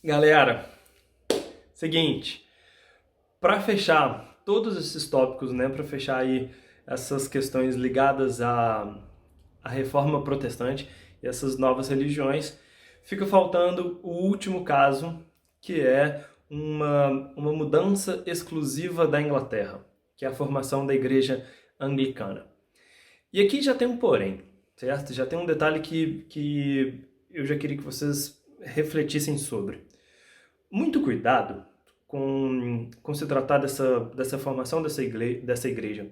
Galera, seguinte, para fechar todos esses tópicos, né, para fechar aí essas questões ligadas à reforma protestante e essas novas religiões, fica faltando o último caso, que é uma mudança exclusiva da Inglaterra, que é a formação da Igreja Anglicana. E aqui já tem um porém, certo? Já tem um detalhe que eu já queria que vocês refletissem sobre. Muito cuidado com se tratar dessa formação dessa igreja.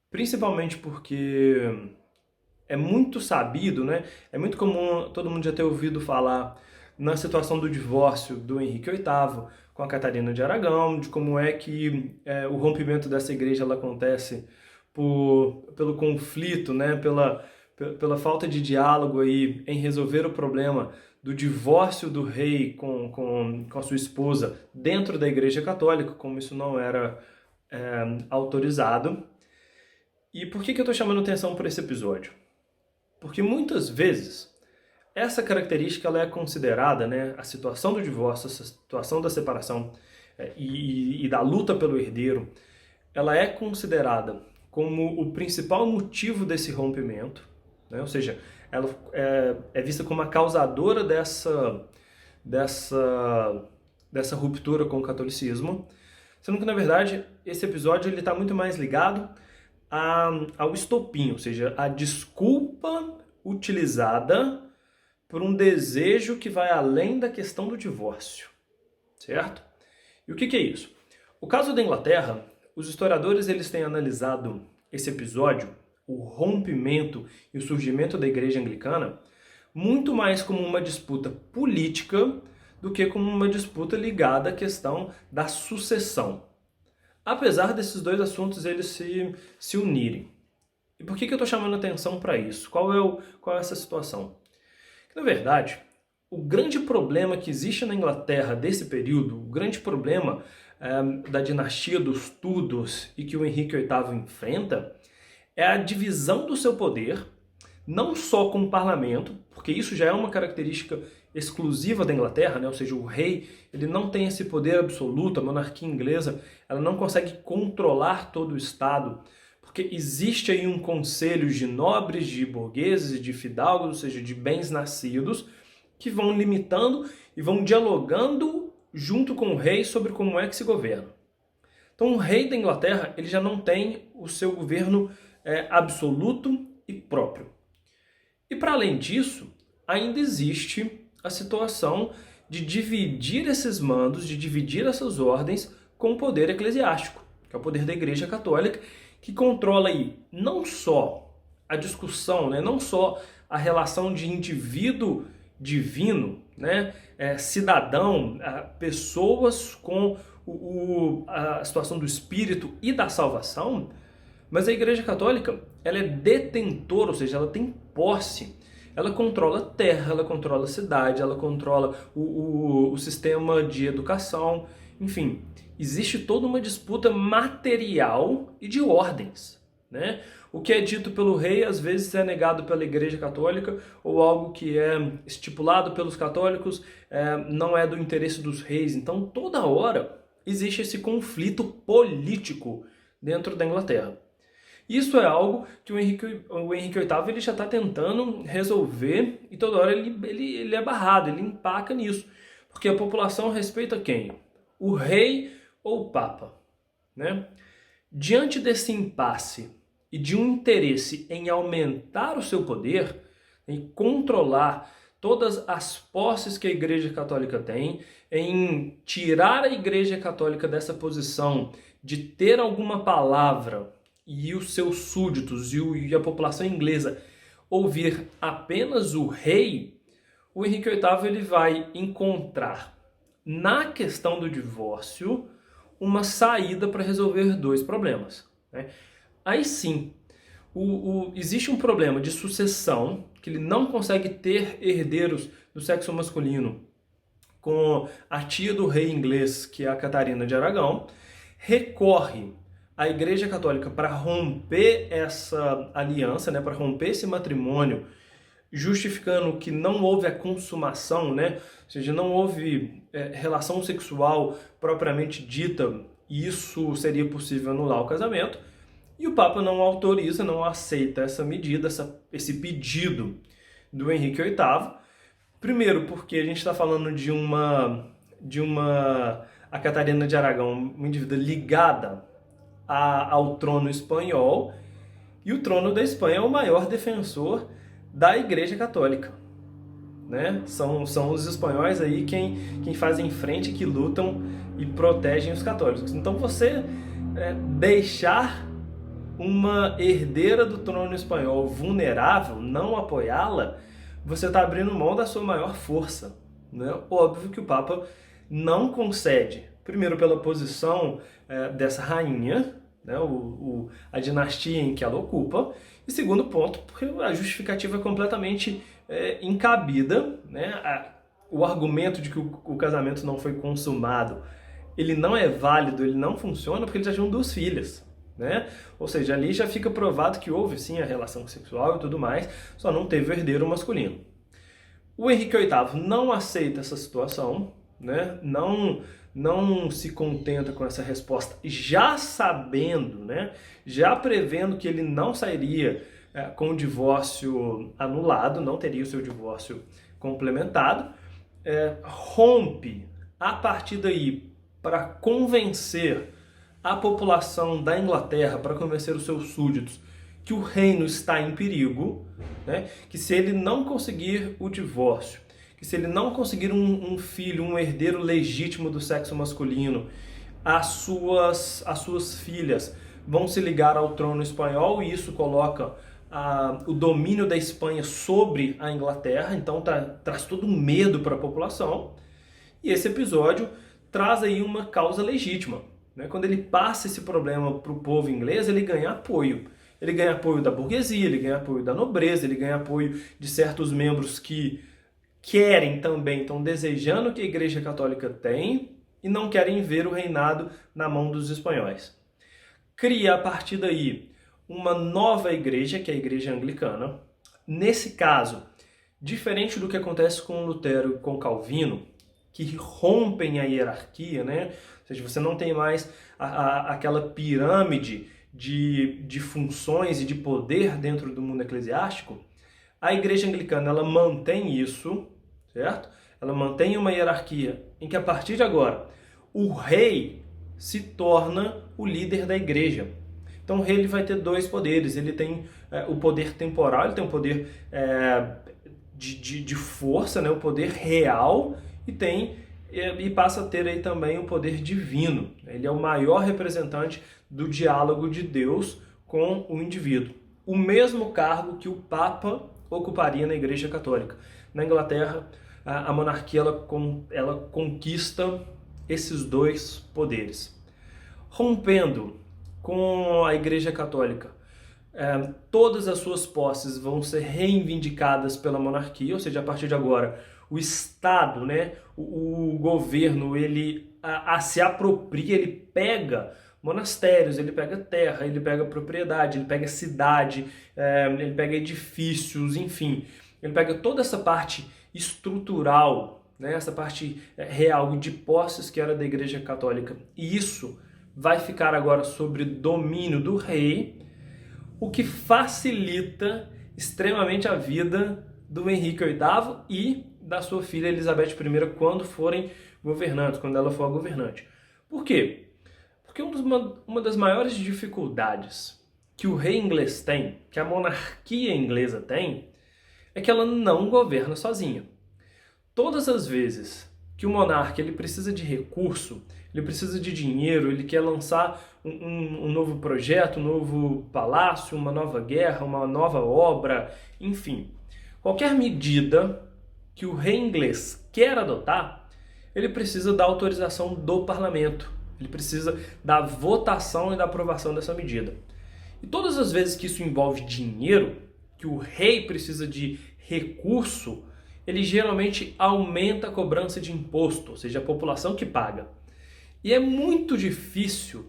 Principalmente porque é muito sabido, né? É muito comum todo mundo já ter ouvido falar na situação do divórcio do Henrique VIII com a Catarina de Aragão, de como é que o rompimento dessa igreja ela acontece pelo conflito, né? Pela falta de diálogo aí em resolver o problema do divórcio do rei com a sua esposa dentro da Igreja Católica, como isso não era autorizado. E por que eu estou chamando atenção para esse episódio? Porque muitas vezes essa característica ela é considerada, né, a situação do divórcio, a situação da separação e da luta pelo herdeiro, ela é considerada como o principal motivo desse rompimento, né? Ou seja, ela é vista como a causadora dessa ruptura com o catolicismo, sendo que, na verdade, esse episódio está muito mais ligado ao estopim, ou seja, a desculpa utilizada por um desejo que vai além da questão do divórcio, certo? E o que é isso? O caso da Inglaterra, os historiadores eles têm analisado esse episódio, o rompimento e o surgimento da Igreja Anglicana, muito mais como uma disputa política do que como uma disputa ligada à questão da sucessão. Apesar desses dois assuntos eles se unirem. E por que eu estou chamando atenção para isso? Qual é essa situação? Na verdade, o grande problema que existe na Inglaterra desse período, o grande problema da dinastia dos Tudors e que o Henrique VIII enfrenta, é a divisão do seu poder, não só com o parlamento, porque isso já é uma característica exclusiva da Inglaterra, né? Ou seja, o rei ele não tem esse poder absoluto, a monarquia inglesa ela não consegue controlar todo o Estado, porque existe aí um conselho de nobres, de burgueses e de fidalgos, ou seja, de bens nascidos, que vão limitando e vão dialogando junto com o rei sobre como é que se governa. Então o rei da Inglaterra ele já não tem o seu governo absoluto e próprio. E para além disso, ainda existe a situação de dividir esses mandos, de dividir essas ordens com o poder eclesiástico, que é o poder da Igreja Católica, que controla aí não só a discussão, né, não só a relação de indivíduo divino, né, cidadão, pessoas com a situação do espírito e da salvação, mas a Igreja Católica ela é detentora, ou seja, ela tem posse. Ela controla terra, ela controla cidade, ela controla o sistema de educação, enfim, existe toda uma disputa material e de ordens, né? O que é dito pelo rei às vezes é negado pela Igreja Católica, ou algo que é estipulado pelos católicos não é do interesse dos reis. Então toda hora existe esse conflito político dentro da Inglaterra. Isso é algo que o Henrique VIII ele já está tentando resolver e toda hora ele é barrado, ele empaca nisso. Porque a população respeita quem? O rei ou o papa, né? Diante desse impasse e de um interesse em aumentar o seu poder, em controlar todas as posses que a Igreja Católica tem, em tirar a Igreja Católica dessa posição de ter alguma palavra e os seus súditos e a população inglesa ouvir apenas o rei, o Henrique VIII ele vai encontrar na questão do divórcio uma saída para resolver dois problemas, né? Aí sim, existe um problema de sucessão, que ele não consegue ter herdeiros do sexo masculino com a tia do rei inglês, que é a Catarina de Aragão, recorre à Igreja Católica para romper essa aliança, né, para romper esse matrimônio justificando que não houve a consumação, né? Ou seja, não houve relação sexual propriamente dita, e isso seria possível anular o casamento. E o Papa não autoriza, não aceita essa medida, esse pedido do Henrique VIII. Primeiro, porque a gente está falando a Catarina de Aragão, uma indivídua ligada ao trono espanhol, e o trono da Espanha é o maior defensor da Igreja Católica, né? São os espanhóis aí quem fazem frente, que lutam e protegem os católicos. Então você deixar uma herdeira do trono espanhol vulnerável, não apoiá-la, você está abrindo mão da sua maior força, né? Óbvio que o Papa não concede, primeiro pela posição dessa rainha, né? A dinastia em que ela ocupa, e segundo ponto, porque a justificativa é completamente encabida, né? O argumento de que o casamento não foi consumado, ele não é válido, ele não funciona, porque eles já tinham 2 filhas. Né? Ou seja, ali já fica provado que houve sim a relação sexual e tudo mais, só não teve o herdeiro masculino. O Henrique VIII não aceita essa situação, né? Não se contenta com essa resposta, já sabendo, né? Já prevendo que ele não sairia com o divórcio anulado, não teria o seu divórcio complementado, rompe a partir daí para convencer a população da Inglaterra, para convencer os seus súditos que o reino está em perigo, né? Que se ele não conseguir o divórcio, que se ele não conseguir um filho, um herdeiro legítimo do sexo masculino, as suas filhas vão se ligar ao trono espanhol, e isso coloca o domínio da Espanha sobre a Inglaterra, então traz todo um medo para a população, e esse episódio traz aí uma causa legítima. Quando ele passa esse problema para o povo inglês, ele ganha apoio. Ele ganha apoio da burguesia, ele ganha apoio da nobreza, ele ganha apoio de certos membros que querem também, estão desejando que a Igreja Católica tenha e não querem ver o reinado na mão dos espanhóis. Cria a partir daí uma nova igreja, que é a Igreja Anglicana. Nesse caso, diferente do que acontece com Lutero e com Calvino, que rompem a hierarquia, né? Ou seja, você não tem mais aquela pirâmide de funções e de poder dentro do mundo eclesiástico. A Igreja Anglicana, ela mantém isso, certo? Ela mantém uma hierarquia em que, a partir de agora, o rei se torna o líder da igreja. Então o rei ele vai ter 2 poderes. Ele tem o poder temporal, ele tem o poder de força, né? O poder real, e passa a ter aí também o poder divino. Ele é o maior representante do diálogo de Deus com o indivíduo. O mesmo cargo que o Papa ocuparia na Igreja Católica. Na Inglaterra, a monarquia ela conquista esses 2 poderes. Rompendo com a Igreja Católica, todas as suas posses vão ser reivindicadas pela monarquia, ou seja, a partir de agora, o Estado, né, o governo, ele se apropria, ele pega monastérios, ele pega terra, ele pega propriedade, ele pega cidade, ele pega edifícios, enfim. Ele pega toda essa parte estrutural, né, essa parte real de posses que era da Igreja Católica. E isso vai ficar agora sob domínio do rei, o que facilita extremamente a vida do Henrique VIII e da sua filha Elizabeth I quando forem governantes, quando ela for a governante. Por quê? Porque uma das maiores dificuldades que o rei inglês tem, que a monarquia inglesa tem, é que ela não governa sozinha. Todas as vezes que o monarca ele precisa de recurso, ele precisa de dinheiro, ele quer lançar um novo projeto, um novo palácio, uma nova guerra, uma nova obra, enfim. Qualquer medida que o rei inglês quer adotar, ele precisa da autorização do parlamento. Ele precisa da votação e da aprovação dessa medida. E todas as vezes que isso envolve dinheiro, que o rei precisa de recurso, ele geralmente aumenta a cobrança de imposto, ou seja, a população que paga. E é muito difícil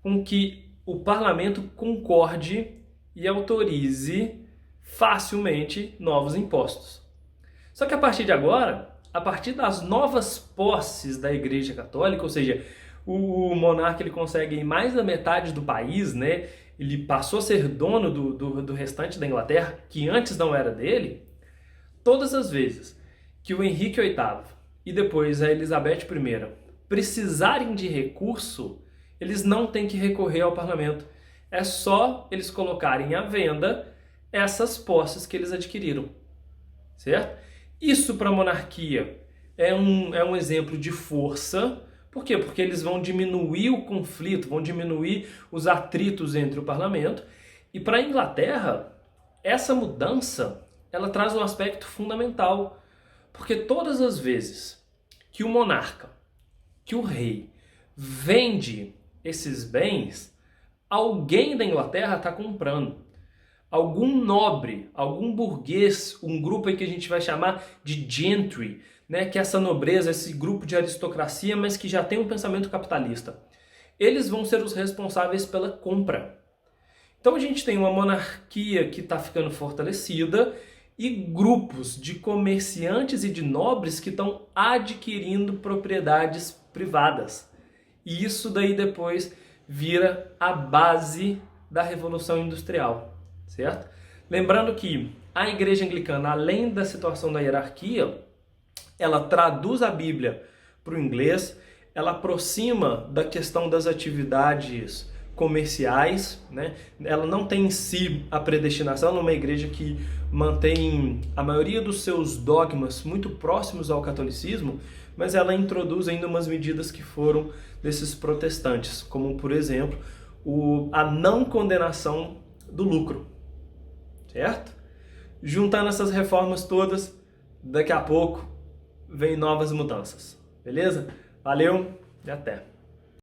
com que o parlamento concorde e autorize facilmente novos impostos. Só que a partir de agora, a partir das novas posses da Igreja Católica, ou seja, o monarca ele consegue mais da metade do país, né? Ele passou a ser dono do restante da Inglaterra, que antes não era dele. Todas as vezes que o Henrique VIII e depois a Elizabeth I precisarem de recurso, eles não têm que recorrer ao parlamento. É só eles colocarem à venda essas posses que eles adquiriram, certo? Isso para a monarquia é um exemplo de força. Por quê? Porque eles vão diminuir o conflito, vão diminuir os atritos entre o parlamento. E para a Inglaterra, essa mudança ela traz um aspecto fundamental. Porque todas as vezes que o monarca, que o rei, vende esses bens, alguém da Inglaterra está comprando. Algum nobre, algum burguês, um grupo aí que a gente vai chamar de gentry, né, que é essa nobreza, esse grupo de aristocracia, mas que já tem um pensamento capitalista. Eles vão ser os responsáveis pela compra. Então a gente tem uma monarquia que está ficando fortalecida e grupos de comerciantes e de nobres que estão adquirindo propriedades privadas. E isso daí depois vira a base da Revolução Industrial, certo? Lembrando que a Igreja Anglicana, além da situação da hierarquia, ela traduz a Bíblia para o inglês, ela aproxima da questão das atividades comerciais, né? Ela não tem em si a predestinação, numa igreja que mantém a maioria dos seus dogmas muito próximos ao catolicismo, mas ela introduz ainda umas medidas que foram desses protestantes, como por exemplo a não condenação do lucro, certo? Juntando essas reformas todas, daqui a pouco vem novas mudanças, beleza? Valeu e até!